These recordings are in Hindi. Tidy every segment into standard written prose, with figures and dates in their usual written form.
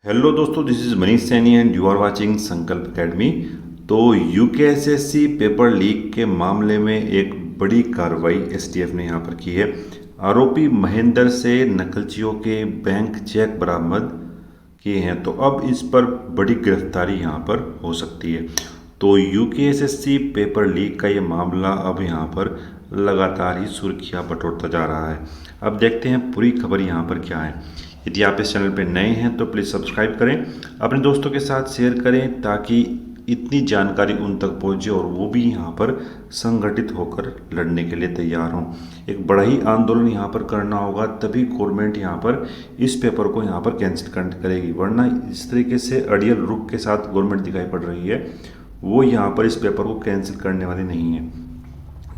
हेलो दोस्तों, this is Manish Saini and you are watching Sankalp Academy. तो यूकेएसएससी पेपर लीक के मामले में एक बड़ी कार्रवाई एसटीएफ ने यहाँ पर की है। आरोपी महेंद्र से नकलचियों के बैंक चेक बरामद किए हैं, तो अब इस पर बड़ी गिरफ्तारी यहाँ पर हो सकती है। तो यूकेएसएससी पेपर लीक का ये मामला अब यहाँ पर लगातार ही सुर्खियाँ बटोरता जा रहा है। अब देखते हैं पूरी खबर यहाँ पर क्या है। यदि आप इस चैनल पर नए हैं तो प्लीज़ सब्सक्राइब करें, अपने दोस्तों के साथ शेयर करें ताकि इतनी जानकारी उन तक पहुंचे और वो भी यहाँ पर संगठित होकर लड़ने के लिए तैयार हों। एक बड़ा ही आंदोलन यहाँ पर करना होगा, तभी गवर्नमेंट यहाँ पर इस पेपर को यहाँ पर कैंसिल करेगी, वरना इस तरीके से अड़ियल रुख के साथ गवर्नमेंट दिखाई पड़ रही है, वो यहाँ पर इस पेपर को कैंसिल करने वाली नहीं है।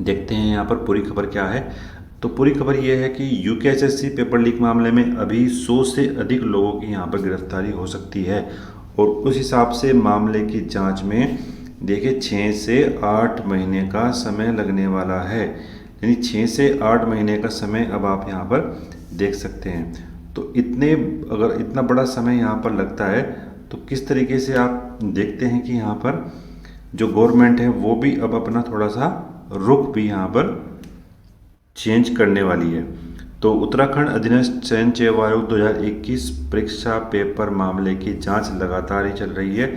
देखते हैं यहाँ पर पूरी खबर क्या है। तो पूरी खबर ये है कि यूकेएसएससी पेपर लीक मामले में अभी 100 से अधिक लोगों की यहाँ पर गिरफ्तारी हो सकती है और उस हिसाब से मामले की जांच में देखिए 6 से 8 महीने का समय लगने वाला है। यानी 6 से 8 महीने का समय अब आप यहाँ पर देख सकते हैं। तो अगर इतना बड़ा समय यहाँ पर लगता है तो किस तरीके से आप देखते हैं कि यहाँ पर जो गवर्नमेंट है वो भी अब अपना थोड़ा सा रुख भी यहाँ पर चेंज करने वाली है। तो उत्तराखंड अधीनस्थ चयन सेवा आयोग 2021 परीक्षा पेपर मामले की जांच लगातार ही चल रही है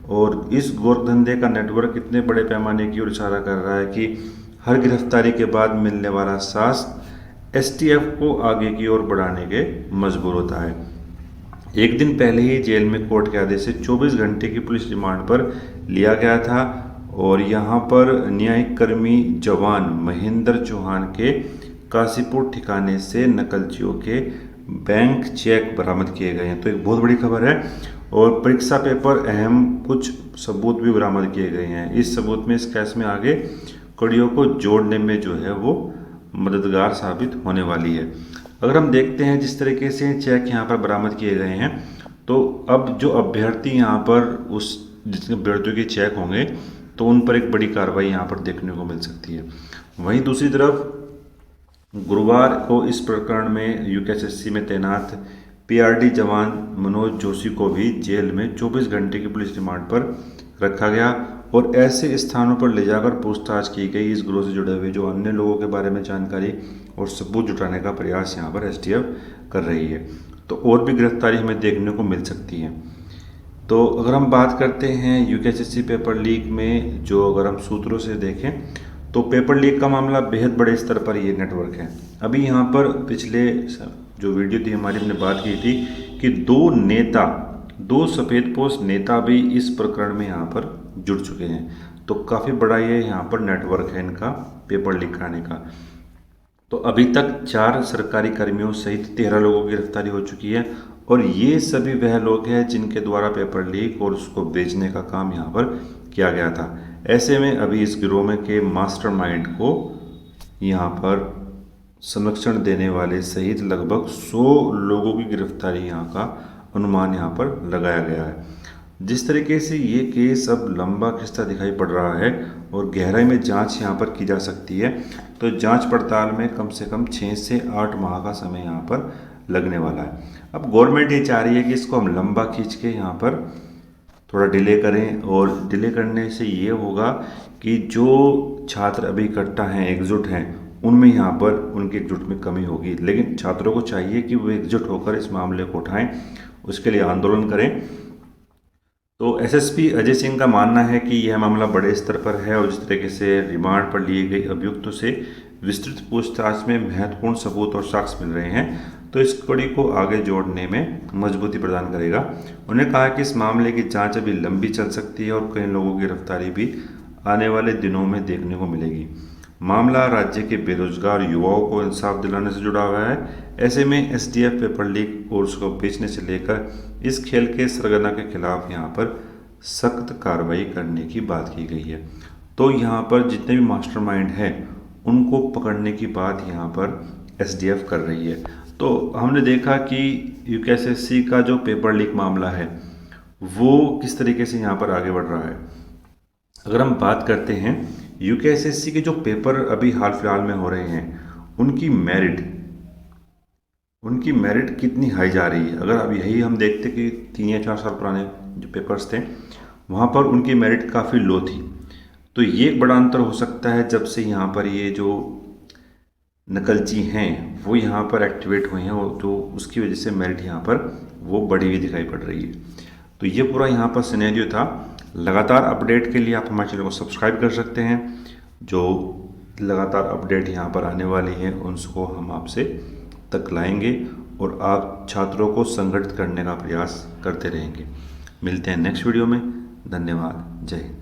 और इस गोरधंधे का नेटवर्क इतने बड़े पैमाने की ओर इशारा कर रहा है कि हर गिरफ्तारी के बाद मिलने वाला साथ एसटीएफ को आगे की ओर बढ़ाने के मजबूर होता है। एक दिन पहले ही जेल में कोर्ट के आदेश से 24 घंटे की पुलिस रिमांड पर लिया गया था और यहाँ पर न्यायिक कर्मी जवान महेंद्र चौहान के काशीपुर ठिकाने से नकलचियों के बैंक चेक बरामद किए गए हैं। तो एक बहुत बड़ी खबर है और परीक्षा पेपर अहम कुछ सबूत भी बरामद किए गए हैं। इस सबूत में, इस केस में आगे कड़ियों को जोड़ने में जो है वो मददगार साबित होने वाली है। अगर हम देखते हैं जिस तरीके से चेक यहाँ पर बरामद किए गए हैं, तो अब जो अभ्यर्थी यहाँ पर जिसके अभ्यर्थियों के चेक होंगे तो उन पर एक बड़ी कार्रवाई यहाँ पर देखने को मिल सकती है। वहीं दूसरी तरफ गुरुवार को इस प्रकरण में यूकेएसएससी में तैनात पीआरडी जवान मनोज जोशी को भी जेल में 24 घंटे की पुलिस रिमांड पर रखा गया और ऐसे स्थानों पर ले जाकर पूछताछ की गई। इस गिरोह से जुड़े हुए जो अन्य लोगों के बारे में जानकारी और सबूत जुटाने का प्रयास यहाँ पर एसटीएफ कर रही है। तो और भी गिरफ्तारी हमें देखने को मिल सकती है। तो अगर हम बात करते हैं यूकेएसएससी पेपर लीक में, जो अगर हम सूत्रों से देखें तो पेपर लीक का मामला बेहद बड़े स्तर पर ये नेटवर्क है। अभी यहाँ पर पिछले जो वीडियो थी हमारी, हमने बात की थी कि दो सफ़ेदपोश नेता भी इस प्रकरण में यहाँ पर जुड़ चुके हैं। तो काफ़ी बड़ा ये यहाँ पर नेटवर्क है इनका पेपर लीक कराने का। तो अभी तक 4 सरकारी कर्मियों सहित 13 लोगों की गिरफ्तारी हो चुकी है और ये सभी वह लोग हैं जिनके द्वारा पेपर लीक और उसको बेचने का काम यहाँ पर किया गया था। ऐसे में अभी इस गिरोह में के मास्टरमाइंड को यहाँ पर संरक्षण देने वाले सहित लगभग 100 लोगों की गिरफ्तारी यहाँ का अनुमान यहाँ पर लगाया गया है। जिस तरीके से ये केस अब लंबा खिंचता दिखाई पड़ रहा है और गहराई में जांच यहाँ पर की जा सकती है, तो जांच पड़ताल में कम से कम 6 से 8 माह का समय यहाँ पर लगने वाला है। अब गवर्नमेंट ये चाह रही है कि इसको हम लंबा खींच के यहाँ पर थोड़ा डिले करें और डिले करने से ये होगा कि जो छात्र अभी इकट्ठा हैं, एकजुट हैं, उनमें यहाँ पर उनकी एकजुट में कमी होगी। लेकिन छात्रों को चाहिए कि वो एकजुट होकर इस मामले को उठाएं, उसके लिए आंदोलन करें। तो एसएसपी अजय सिंह का मानना है कि यह मामला बड़े स्तर पर है और जिस तरीके से रिमांड पर लिए गए अभियुक्तों से विस्तृत पूछताछ में महत्वपूर्ण सबूत और साक्ष्य मिल रहे हैं, तो इस कड़ी को आगे जोड़ने में मजबूती प्रदान करेगा। उन्होंने कहा कि इस मामले की जांच अभी लंबी चल सकती है और कई लोगों की गिरफ्तारी भी आने वाले दिनों में देखने को मिलेगी। मामला राज्य के बेरोजगार युवाओं को इंसाफ दिलाने से जुड़ा हुआ है। ऐसे में एसटीएफ पेपर लीक और उसको बेचने से लेकर इस खेल के सरगना के खिलाफ यहाँ पर सख्त कार्रवाई करने की बात की गई है। तो यहाँ पर जितने भी मास्टरमाइंड हैं उनको पकड़ने की बात यहाँ पर एसटीएफ कर रही है। तो हमने देखा कि यूकेएसएससी का जो पेपर लीक मामला है वो किस तरीके से यहाँ पर आगे बढ़ रहा है। अगर हम बात करते हैं यूकेएसएससी के जो पेपर अभी हाल फिलहाल में हो रहे हैं, उनकी मेरिट उनकी मेरिट कितनी हाई जा रही है। अगर अब यही हम देखते कि 3 या 4 साल पुराने जो पेपर्स थे वहाँ पर उनकी मेरिट काफ़ी लो थी, तो ये एक बड़ा अंतर हो सकता है जब से यहाँ पर ये जो नकलची हैं वो यहाँ पर एक्टिवेट हुए हैं, और तो उसकी वजह से मेरिट यहाँ पर वो बढ़ी हुई दिखाई पड़ रही है। तो ये पूरा यहाँ पर सिनेरियो था। लगातार अपडेट के लिए आप हमारे चैनल को सब्सक्राइब कर सकते हैं। जो लगातार अपडेट यहाँ पर आने वाली हैं उनको हम आपसे तक लाएंगे और आप छात्रों को संगठित करने का प्रयास करते रहेंगे। मिलते हैं नेक्स्ट वीडियो में। धन्यवाद। जय हिंद।